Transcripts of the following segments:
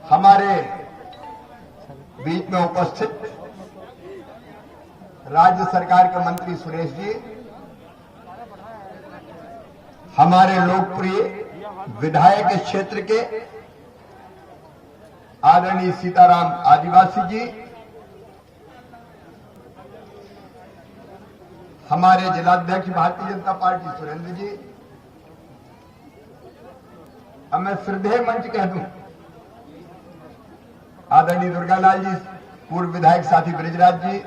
हमारे बीच में उपस्थित राज्य सरकार के मंत्री सुरेश जी, हमारे लोकप्रिय विधायक इस क्षेत्र के आदरणीय सीताराम आदिवासी जी, हमारे जिलाध्यक्ष भारतीय जनता पार्टी सुरेंद्र जी, अब मैं श्रद्धेय मंच कह दूं आदरणीय दुर्गालाल जी, पूर्व विधायक साथी ब्रिजराज जी,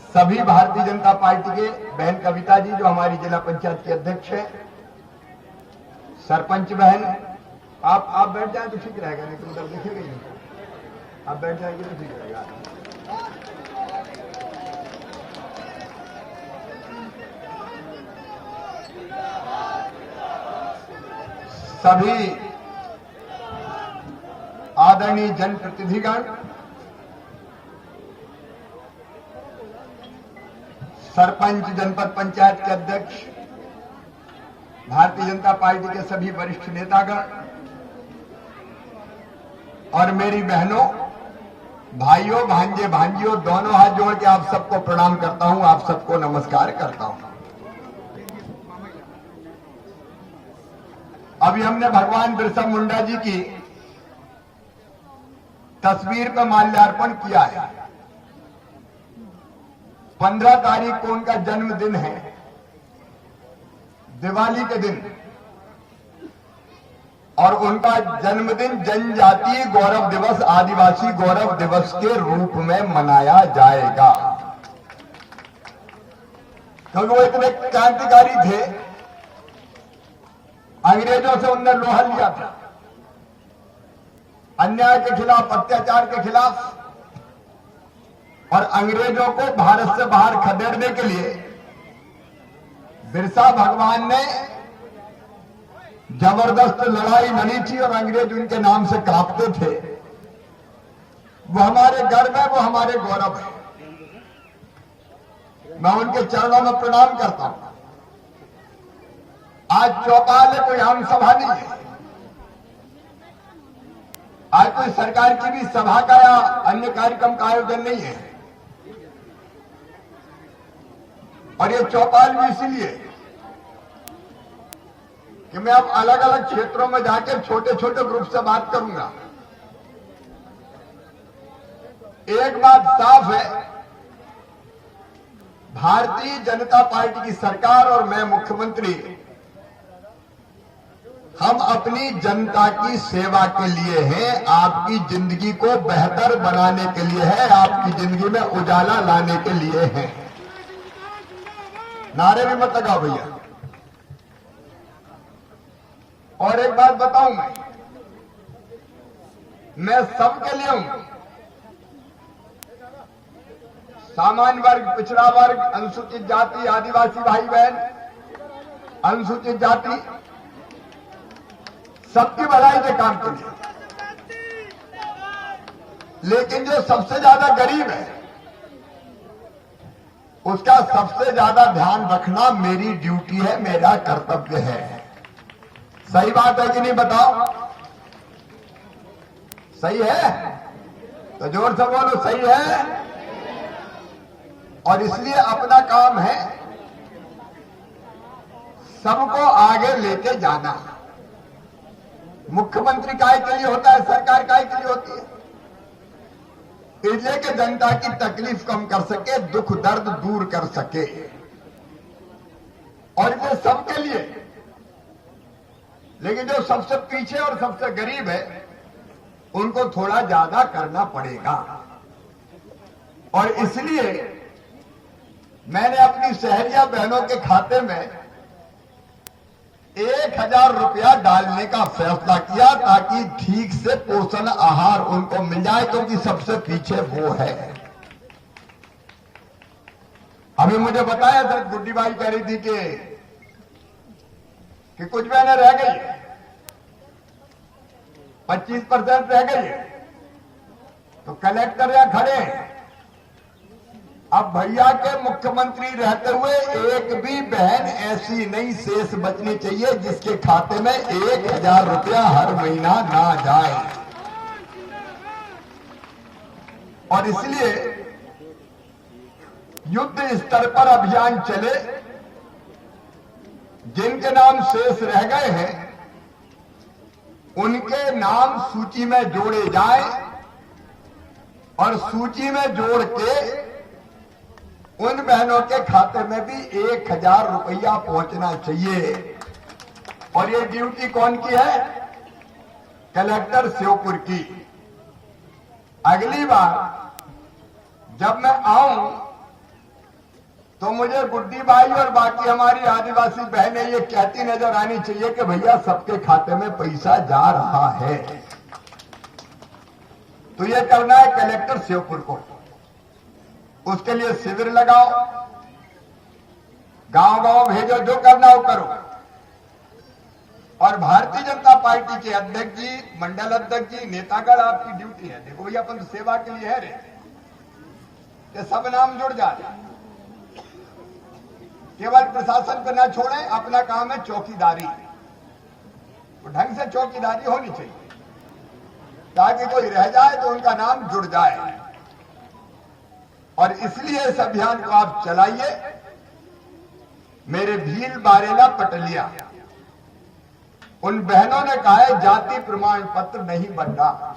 सभी भारतीय जनता पार्टी के बहन कविता जी जो हमारी जिला पंचायत की अध्यक्ष है, सरपंच बहन, आप बैठ जाए तो ठीक रहेगा, नहीं तो उधर दिखेगा ही नहीं, आप बैठ जाएंगे तो ठीक रहेगा। सभी आदरणीय जनप्रतिनिधिगण, सरपंच, जनपद पंचायत के अध्यक्ष, भारतीय जनता पार्टी के सभी वरिष्ठ नेतागण और मेरी बहनों, भाइयों, भांजे, भांजियों, दोनों हाथ जोड़ के आप सबको प्रणाम करता हूं, आप सबको नमस्कार करता हूं। अभी हमने भगवान बिरसा मुंडा जी की तस्वीर पर माल्यार्पण किया है। 15 तारीख को उनका जन्मदिन है, दिवाली के दिन, और उनका जन्मदिन जनजातीय गौरव दिवस, आदिवासी गौरव दिवस के रूप में मनाया जाएगा, क्योंकि वो इतने क्रांतिकारी थे। अंग्रेजों से उनने लोहा लिया था, अन्याय के खिलाफ, अत्याचार के खिलाफ, और अंग्रेजों को भारत से बाहर खदेड़ने के लिए बिरसा भगवान ने जबरदस्त लड़ाई लड़ी थी और अंग्रेज उनके नाम से कांपते थे। वो हमारे गर्व है, वो हमारे गौरव है। मैं उनके चरणों में प्रणाम करता हूं। आज चौपाल है, कोई आम सभा नहीं है, आज कोई सरकार की भी सभा का या अन्य कार्यक्रम का आयोजन नहीं है, और ये चौपाल भी इसलिए कि मैं अब अलग अलग क्षेत्रों में जाकर छोटे छोटे ग्रुप से बात करूंगा। एक बात साफ है, भारतीय जनता पार्टी की सरकार और मैं मुख्यमंत्री, हम अपनी जनता की सेवा के लिए हैं, आपकी जिंदगी को बेहतर बनाने के लिए है, आपकी जिंदगी में उजाला लाने के लिए है। नारे भी मत लगाओ भैया। और एक बात बताऊं, मैं सबके लिए हूं, सामान्य वर्ग, पिछड़ा वर्ग, अनुसूचित जाति, आदिवासी भाई बहन, अनुसूचित जाति, सबकी भलाई के काम के लिए। लेकिन जो सबसे ज्यादा गरीब है, उसका सबसे ज्यादा ध्यान रखना मेरी ड्यूटी है, मेरा कर्तव्य है। सही बात है कि नहीं, बताओ? सही है तो जोर से बोलो, सही है। और इसलिए अपना काम है सबको आगे लेके जाना। मुख्यमंत्री काय के लिए होता है, सरकार काय के लिए होती है? इसलिए कि जनता की तकलीफ कम कर सके, दुख दर्द दूर कर सके, और ये सबके लिए। लेकिन जो सबसे पीछे और सबसे गरीब है, उनको थोड़ा ज्यादा करना पड़ेगा। और इसलिए मैंने अपनी शहरिया बहनों के खाते में 1000 रुपया डालने का फैसला किया, ताकि ठीक से पोषण आहार उनको मिल जाए, क्योंकि सबसे पीछे वो है। अभी मुझे बताया था, गुड्डी बाई कह रही थी कि कुछ बहनें रह गई है, 25% रह गई है, तो कलेक्टर यहाँ खड़े हैं, अब भैया के मुख्यमंत्री रहते हुए एक भी बहन ऐसी नहीं शेष बचनी चाहिए जिसके खाते में 1,000 रुपया हर महीना ना जाए। और इसलिए युद्ध स्तर पर अभियान चले, जिनके नाम शेष रह गए हैं उनके नाम सूची में जोड़े जाएं और सूची में जोड़ के उन बहनों के खाते में भी 1,000 रुपया पहुंचना चाहिए। और ये ड्यूटी कौन की है? कलेक्टर श्योपुर की। अगली बार जब मैं आऊं तो मुझे गुड्डी भाई और बाकी हमारी आदिवासी बहनें ये कहती नजर आनी चाहिए कि भैया सबके खाते में पैसा जा रहा है। तो ये करना है कलेक्टर श्योपुर को। उसके लिए शिविर लगाओ, गांव गांव भेजो, जो करना हो करो। और भारतीय जनता पार्टी के अध्यक्ष जी, मंडल अध्यक्ष जी, नेतागण, आपकी ड्यूटी है। देखो भैया, अपन तो सेवा के लिए है रे, कि सब नाम जुड़ जाए। केवल प्रशासन पर न छोड़ें, अपना काम है चौकीदारी। तो ढंग से चौकीदारी होनी चाहिए ताकि कोई रह जाए तो उनका नाम जुड़ जाए। और इसलिए इस अभियान को आप चलाइए। मेरे भील, बारेला, पटलिया, उन बहनों ने कहा है जाति प्रमाण पत्र नहीं बन रहा।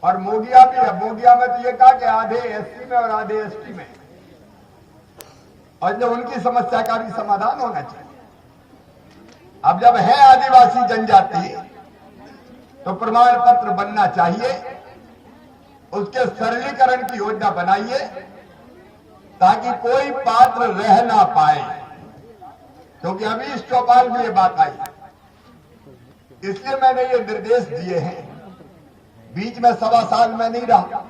और मोगिया भी है। मोगिया में तो ये कहा कि आधे एससी में और आधे एसटी में, और जब उनकी समस्या का भी समाधान होना चाहिए। अब जब है आदिवासी जनजाति तो प्रमाण पत्र बनना चाहिए। उसके सरलीकरण की योजना बनाइए ताकि कोई पात्र रह ना पाए, क्योंकि अभी इस चौपाल में ये बात आई। इसलिए मैंने ये निर्देश दिए हैं। बीच में 1.25 साल में नहीं रहा,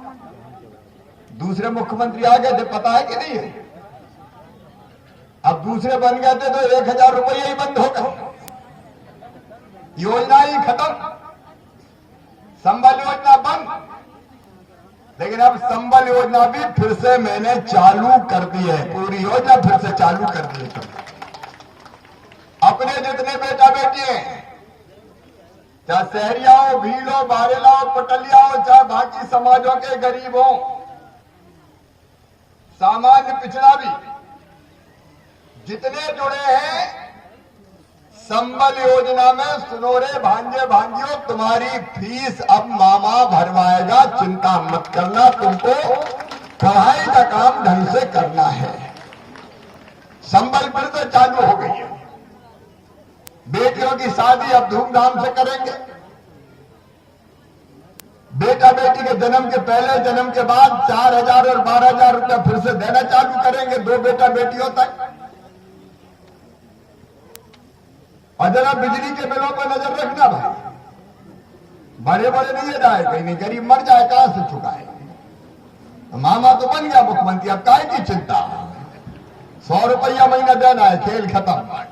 दूसरे मुख्यमंत्री आ गए थे, पता है कि नहीं है? अब दूसरे बन गए थे तो 1,000 रुपये ही बंद हो गए, योजना ही खत्म, संबल योजना बंद। लेकिन अब संबल योजना भी फिर से मैंने चालू कर दी है, पूरी योजना फिर से चालू कर दी है। अपने जितने बेटा बेटी हैं, चाहे शहरिया हो, भील हो, बारेला हो, पटलिया हो, चाहे बाकी समाजों के गरीब हो, सामान्य पिछड़ा भी, जितने जुड़े हैं संबल योजना में, सुनो रे भांजे भांजियों, तुम्हारी फीस अब मामा भरवाएगा, चिंता मत करना। तुमको पढ़ाई का काम ढंग से करना है। संबल फिर से चालू हो गई है। बेटियों की शादी अब धूमधाम से करेंगे। बेटा बेटी के जन्म के पहले, जन्म के बाद 4,000 और 12,000 रुपया फिर से देना चालू करेंगे 2 बेटा बेटियों तक। और जरा बिजली के बिलों पर नजर रखना भाई, बड़े बड़े नहीं जाए, कहीं नहीं गरीब मर जाए, कहां से चुकाए। मामा तो बन गया मुख्यमंत्री, अब काहे की चिंता। 100 रुपया महीना देना है, खेल खत्म।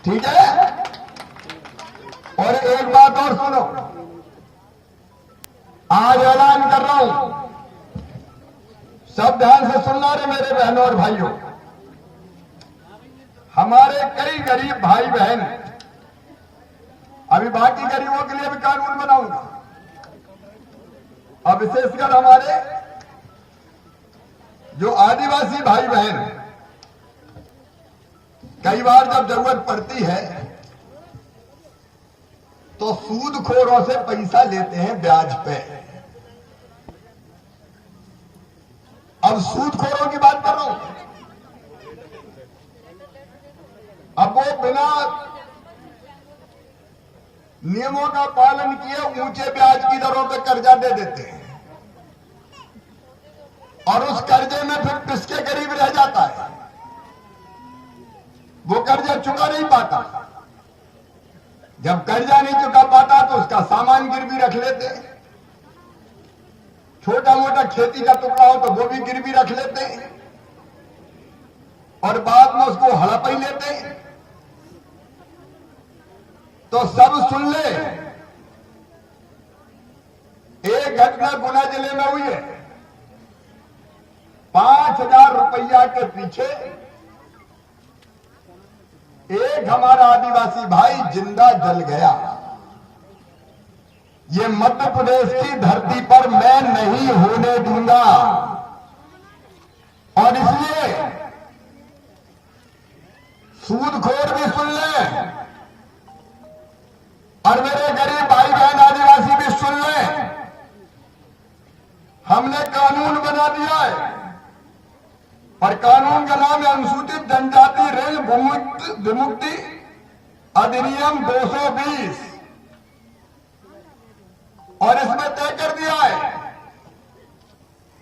ठीक है। और एक बात और सुनो, आज ऐलान कर रहा हूं, सब ध्यान से सुनना रे मेरे बहनों और भाइयों। हमारे कई गरीब भाई बहन, अभी बाकी गरीबों के लिए भी कानून बनाऊंगा, और विशेषकर हमारे जो आदिवासी भाई बहन, कई बार जब जरूरत पड़ती है तो सूदखोरों से पैसा लेते हैं ब्याज पे। अब सूदखोरों की बात कर रहा हूं। अब वो बिना नियमों का पालन किए ऊंचे ब्याज की दरों पर कर्जा दे देते हैं, और उस कर्जे में फिर किसके गरीब रह जाता है, वो कर्जा चुका नहीं पाता। जब कर्जा नहीं चुका पाता तो उसका सामान गिरवी रख लेते, छोटा मोटा खेती का टुकड़ा हो तो वो भी गिरवी रख लेते, और बाद में उसको हड़प ही लेते। तो सब सुन ले, एक घटना गुना जिले में हुई है। रुपया के पीछे एक हमारा आदिवासी भाई जिंदा जल गया। ये मध्य प्रदेश की धरती पर मैं नहीं होने दूंगा। और इसलिए सूदखोर भी सुन लें और मेरे गरीब भाई बहन आदिवासी भी सुन लें। हमने कानून बना दिया है, पर कानून का नाम है अनुसूचित जनजाति ऋण विमुक्ति अधिनियम 220, और इसमें तय कर दिया है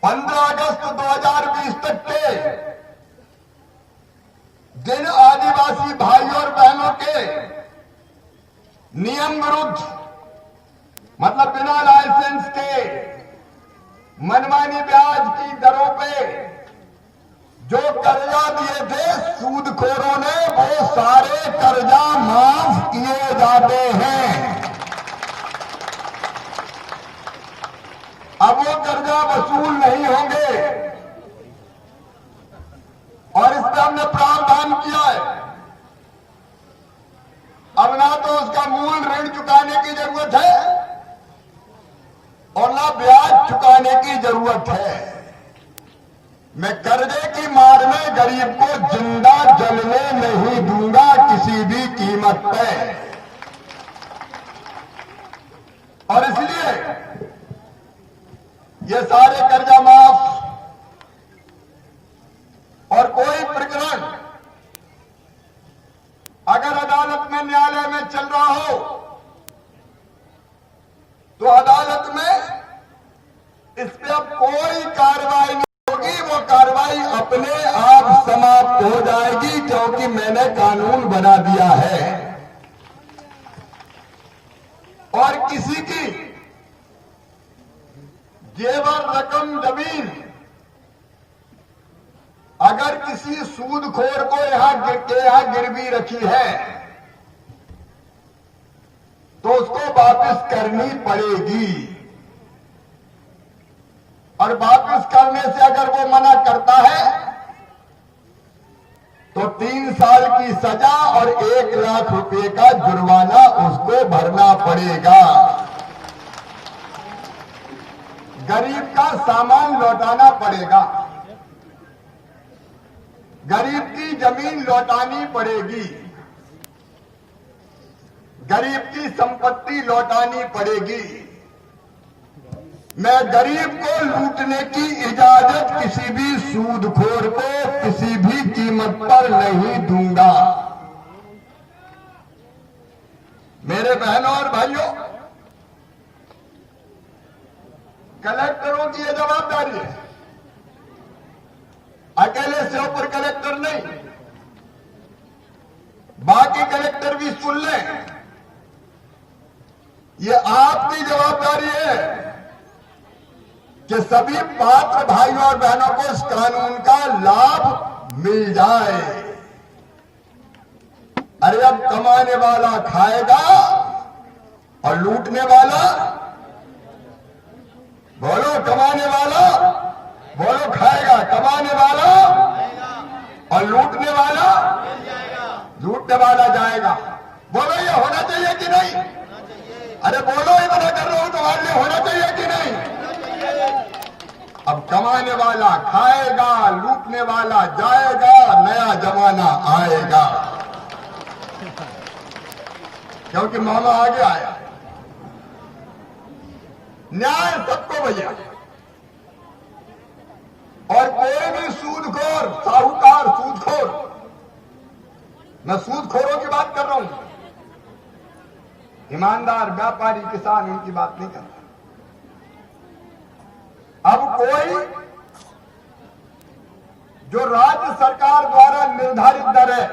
15 अगस्त 2020 तक के जिन आदिवासी भाई और बहनों के नियम विरुद्ध, मतलब बिना लाइसेंस के मनमानी ब्याज की दरों पे जो कर्जा दिए थे सूदखोरों ने, वो सारे कर्जा माफ किए जाते हैं। अब वो कर्जा वसूल नहीं होंगे और इस पर हमने प्रावधान किया है। अब ना तो उसका मूल ऋण चुकाने की जरूरत है और ना ब्याज चुकाने की जरूरत है। मैं कर्जे की मार में गरीब को जिंदा जलने नहीं दूंगा किसी भी कीमत पे। और इसलिए ये सारे कर्जा माफ, और कोई प्रकरण अगर अदालत में न्यायालय में चल रहा हो तो अदालत में इस पे अब कोई कार्रवाई नहीं होगी। वो कार्रवाई अपने आप समाप्त हो जाएगी, क्योंकि मैंने कानून बना दिया है। और किसी की जेवर रकम जमीन अगर किसी सूदखोर को यहां गिरवी रखी है तो उसको वापस करनी पड़ेगी। और वापस करने से अगर वो मना करता है तो 3 साल की सजा और 1 लाख रुपए का जुर्माना उसको भरना पड़ेगा। गरीब का सामान लौटाना पड़ेगा, गरीब की जमीन लौटानी पड़ेगी, गरीब की संपत्ति लौटानी पड़ेगी। मैं गरीब को लूटने की इजाजत किसी भी सूदखोर को किसी भी कीमत पर नहीं दूंगा। मेरे बहनों और भाइयों, कलेक्टरों की यह जवाबदारी है, अकेले श्योपुर कलेक्टर नहीं, बाकी कलेक्टर भी सुन लें। ये आपकी जवाबदारी है कि सभी पात्र भाइयों और बहनों को इस कानून का लाभ मिल जाए। अरे अब कमाने वाला खाएगा और लूटने वाला, बोलो कमाने वाला, बोलो खाएगा, कमाने वाला और लूटने वाला जाएगा। बोलो ये होना चाहिए कि नहीं? अरे बोलो, ये मना कर रहा हूं तुम्हारे लिए, होना चाहिए कि नहीं? अब कमाने वाला खाएगा, लूटने वाला जाएगा, नया जमाना आएगा। क्योंकि मामा आगे आया। न्याय सबको भैया, और कोई भी सूदखोर, साहूकार, सूदखोर, मैं सूदखोरों की बात कर रहा हूं, ईमानदार व्यापारी किसान उनकी बात नहीं करता। अब कोई जो राज्य सरकार द्वारा निर्धारित दर है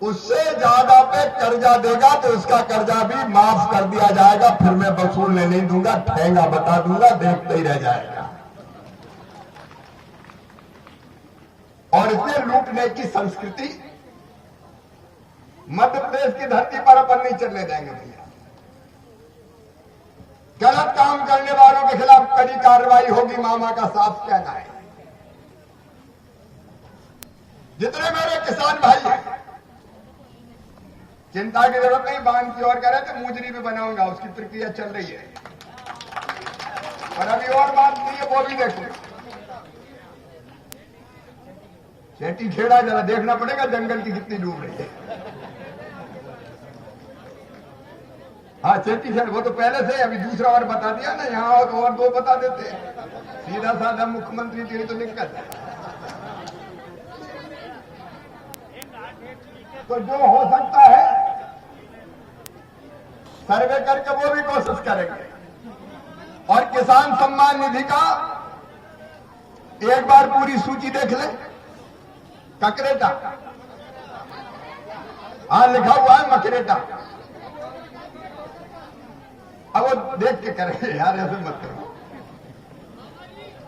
उससे ज्यादा पे कर्जा देगा तो उसका कर्जा भी माफ कर दिया जाएगा। फिर मैं वसूलने नहीं दूंगा, ठेंगा बता दूंगा, देखते ही रह जाएगा। और इसे लूटने की संस्कृति मध्य प्रदेश की धरती पर अपन नहीं चलने देंगे भैया। गलत काम करने वालों के खिलाफ कड़ी कार्रवाई होगी, मामा का साफ कहना है। जितने मेरे किसान भाई हैं, चिंता की जरूरत नहीं। बांध की ओर करे तो मुजरी भी बनाऊंगा, उसकी प्रक्रिया चल रही है। और अभी और बात नहीं है, वो भी देखो। चेटी खेड़ा जरा देखना पड़ेगा जंगल की कितनी डूब रही है। हाँ चेटी खेड़ वो तो पहले से, अभी दूसरा और बता दिया ना, यहाँ तो और दो बता देते। सीधा साधा मुख्यमंत्री तेरी तो दिक्कत है। तो जो हो सकता है सर्वे करके वो भी कोशिश करेंगे। और किसान सम्मान निधि का एक बार पूरी सूची देख ले। ककरेटा, हाँ लिखा हुआ है मकरेटा। अब वो देख के करेंगे यार, ऐसे मत करो।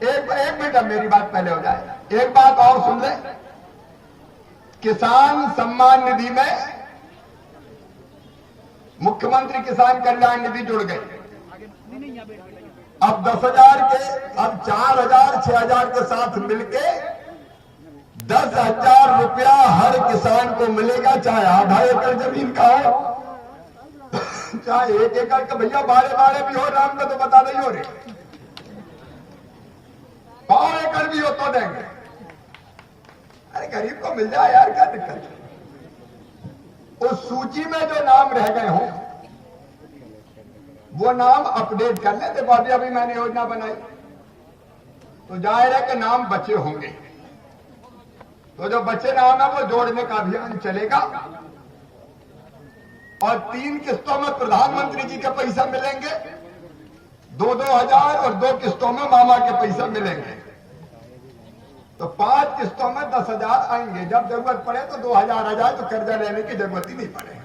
एक मिनट, अब मेरी बात पहले हो जाए। एक बात और सुन ले, किसान सम्मान निधि में मुख्यमंत्री किसान कल्याण निधि जुड़ गई। अब 10,000 के, अब 4,000 6,000 के साथ मिलके 10,000 रुपया हर किसान को मिलेगा, चाहे आधा एकड़ जमीन का हो, चाहे 1 एकड़ का। भैया बारे बारे भी हो, राम का तो बता नहीं हो रहे। 100 एकड़ भी हो तो देंगे। अरे गरीब को मिल जाए यार, क्या दिक्कत है। उस सूची में जो नाम रह गए हों वो नाम अपडेट कर ले। देखो अभी मैंने योजना बनाई तो जाहिर है कि नाम बचे होंगे, तो जो बचे नाम है वो जोड़ने का अभियान चलेगा। और 3 किस्तों में प्रधानमंत्री जी के पैसा मिलेंगे, 2-2 हजार, और 2 किस्तों में मामा के पैसा मिलेंगे। तो 5 किस्तों में 10,000 आएंगे। जब जरूरत पड़े तो 2,000 आ जाए तो कर्जा लेने की जरूरत ही नहीं पड़े।